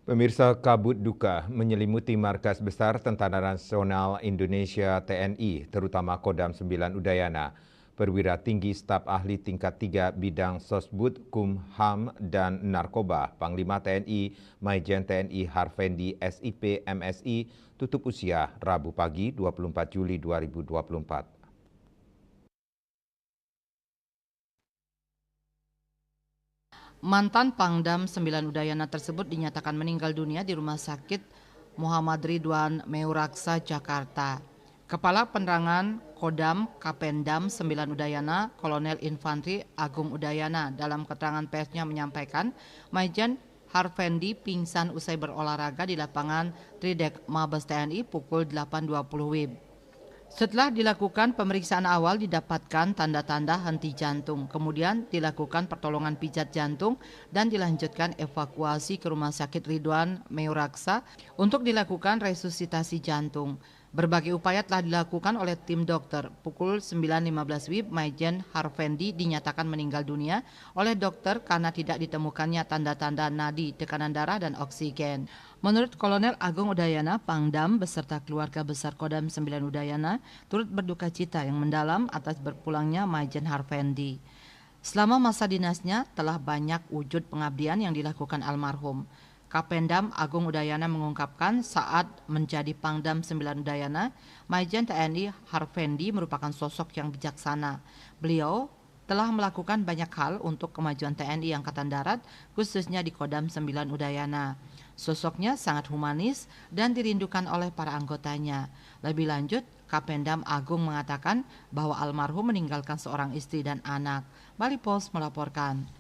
Pemirsa, kabut duka menyelimuti Markas Besar Tentara Nasional Indonesia TNI, terutama Kodam 9 Udayana. Perwira Tinggi Staf Ahli Tingkat 3 Bidang Sosbud, Kumham, dan Narkoba, Panglima TNI, Maijen TNI Harvendi SIP MSI, tutup usia Rabu pagi 24 Juli 2024. Mantan Pangdam 9 Udayana tersebut dinyatakan meninggal dunia di Rumah Sakit Muhammad Ridwan Meuraksa, Jakarta. Kepala Penerangan Kodam Kapendam 9 Udayana, Kolonel Infantri Agung Udayana, dalam keterangan persnya menyampaikan Maijen Harvendi pingsan usai berolahraga di lapangan Tridek Mabes TNI pukul 8.20 WIB. Setelah dilakukan pemeriksaan awal didapatkan tanda-tanda henti jantung, kemudian dilakukan pertolongan pijat jantung dan dilanjutkan evakuasi ke Rumah Sakit Ridwan Meuraksa untuk dilakukan resusitasi jantung. Berbagai upaya telah dilakukan oleh tim dokter. Pukul 9.15 WIB, Maijen Harvendi dinyatakan meninggal dunia oleh dokter karena tidak ditemukannya tanda-tanda nadi, tekanan darah, dan oksigen. Menurut Kolonel Agung Udayana, Pangdam beserta keluarga besar Kodam 9 Udayana turut berduka cita yang mendalam atas berpulangnya Maijen Harvendi. Selama masa dinasnya telah banyak wujud pengabdian yang dilakukan almarhum. Kapendam Agung Udayana mengungkapkan saat menjadi Pangdam 9 Udayana, Maijen TNI Harvendi merupakan sosok yang bijaksana. Beliau telah melakukan banyak hal untuk kemajuan TNI Angkatan Darat, khususnya di Kodam 9 Udayana. Sosoknya sangat humanis dan dirindukan oleh para anggotanya. Lebih lanjut, Kapendam Agung mengatakan bahwa almarhum meninggalkan seorang istri dan anak. Bali Post melaporkan.